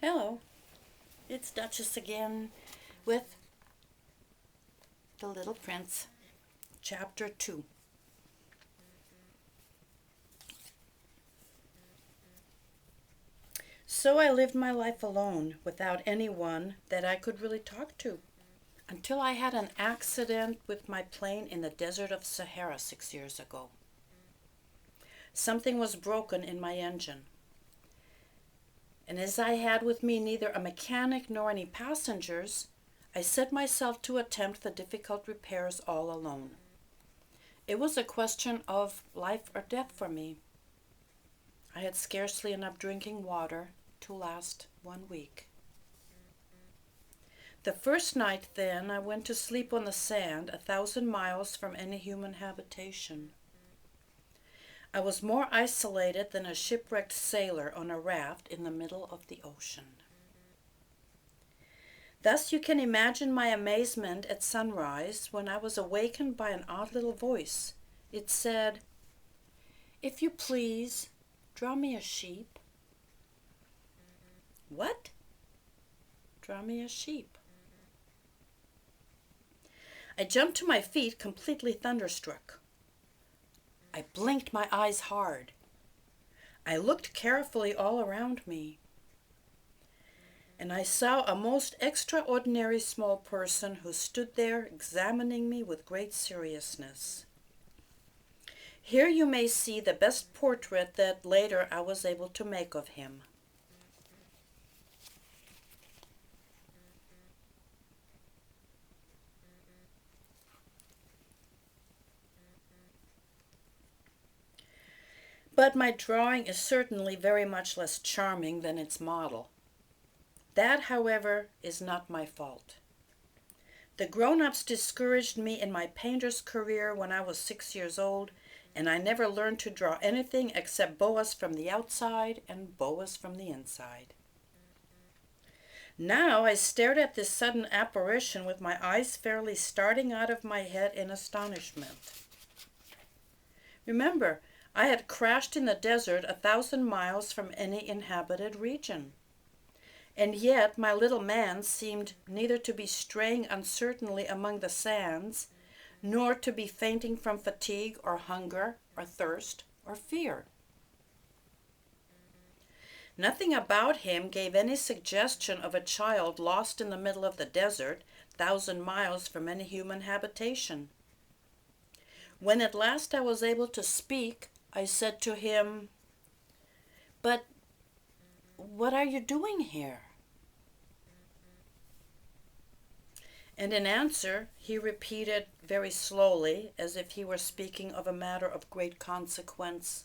Hello, it's Duchess again with The Little Prince, Chapter 2. So I lived my life alone, without anyone that I could really talk to, until I had an accident with my plane in the desert of Sahara 6 years ago. Something was broken in my engine. And as I had with me neither a mechanic nor any passengers, I set myself to attempt the difficult repairs all alone. It was a question of life or death for me. I had scarcely enough drinking water to last 1 week. The first night, then, I went to sleep on the sand 1,000 miles from any human habitation. I was more isolated than a shipwrecked sailor on a raft in the middle of the ocean. Thus you can imagine my amazement at sunrise when I was awakened by an odd little voice. It said, "If you please, draw me a sheep." What? Draw me a sheep. I jumped to my feet, completely thunderstruck. I blinked my eyes hard. I looked carefully all around me. And I saw a most extraordinary small person who stood there examining me with great seriousness. Here you may see the best portrait that later I was able to make of him. But my drawing is certainly very much less charming than its model. That, however, is not my fault. The grown-ups discouraged me in my painter's career when I was 6 years old, and I never learned to draw anything except boas from the outside and boas from the inside. Now I stared at this sudden apparition with my eyes fairly starting out of my head in astonishment. Remember, I had crashed in the desert 1,000 miles from any inhabited region. And yet my little man seemed neither to be straying uncertainly among the sands, nor to be fainting from fatigue or hunger or thirst or fear. Nothing about him gave any suggestion of a child lost in the middle of the desert, 1,000 miles from any human habitation. When at last I was able to speak, I said to him, "But what are you doing here?" And in answer, he repeated very slowly, as if he were speaking of a matter of great consequence,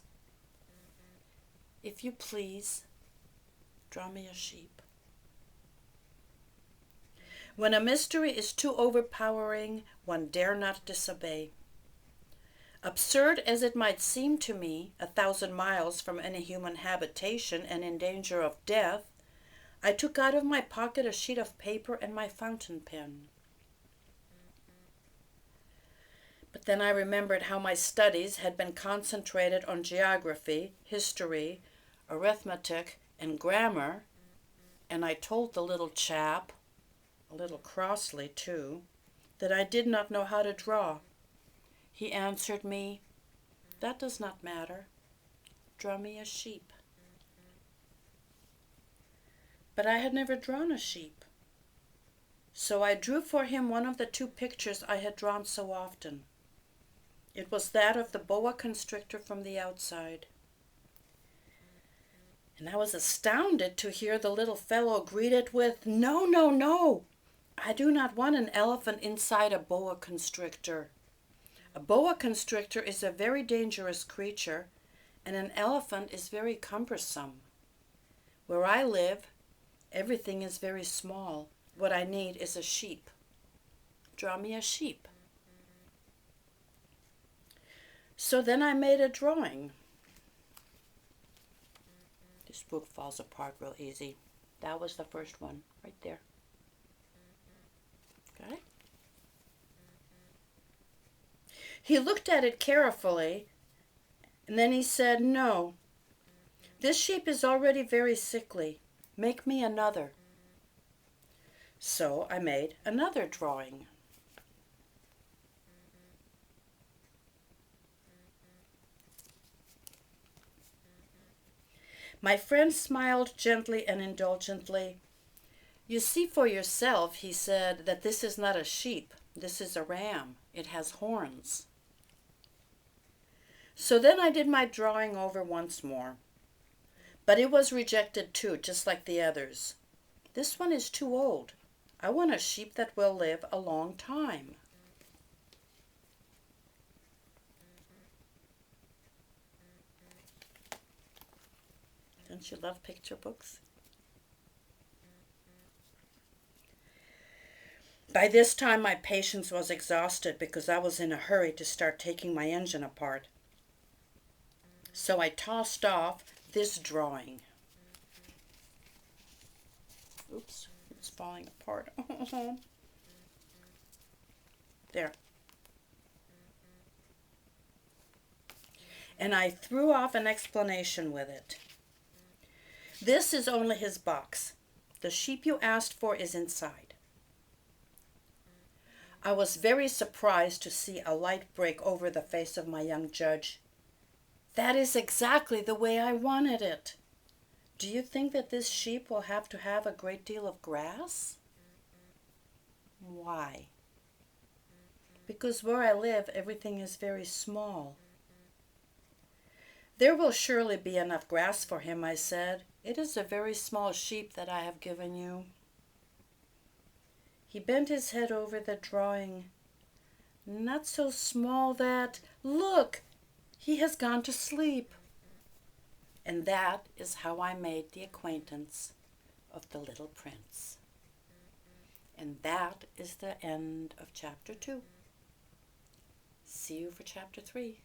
"If you please, draw me a sheep." When a mystery is too overpowering, one dare not disobey. Absurd as it might seem to me, 1,000 miles from any human habitation and in danger of death, I took out of my pocket a sheet of paper and my fountain pen. But then I remembered how my studies had been concentrated on geography, history, arithmetic, and grammar, and I told the little chap, a little crossly too, that I did not know how to draw. He answered me, "That does not matter. Draw me a sheep." But I had never drawn a sheep. So I drew for him one of the two pictures I had drawn so often. It was that of the boa constrictor from the outside. And I was astounded to hear the little fellow greet it with, "No, no, no! I do not want an elephant inside a boa constrictor. A boa constrictor is a very dangerous creature, and an elephant is very cumbersome. Where I live, everything is very small. What I need is a sheep. Draw me a sheep." So then I made a drawing. This book falls apart real easy. That was the first one, right there. Okay? He looked at it carefully, and then he said, "No, this sheep is already very sickly. Make me another. So I made another drawing. My friend smiled gently and indulgently. You see for yourself, he said, that this is not a sheep. This is a ram. It has horns. So then I did my drawing over once more. But it was rejected too, just like the others. This one is too old. I want a sheep that will live a long time. Don't you love picture books? By this time, my patience was exhausted because I was in a hurry to start taking my engine apart. So I tossed off this drawing. Oops, it's falling apart. There. And I threw off an explanation with it. This is only his box. The sheep you asked for is inside. I was very surprised to see a light break over the face of my young judge. That is exactly the way I wanted it. Do you think that this sheep will have to have a great deal of grass? Why? Because where I live, everything is very small. There will surely be enough grass for him, I said. It is a very small sheep that I have given you. He bent his head over the drawing. Not so small that, look, he has gone to sleep. And that is how I made the acquaintance of the little prince. And that is the end of chapter 2. See you for chapter 3.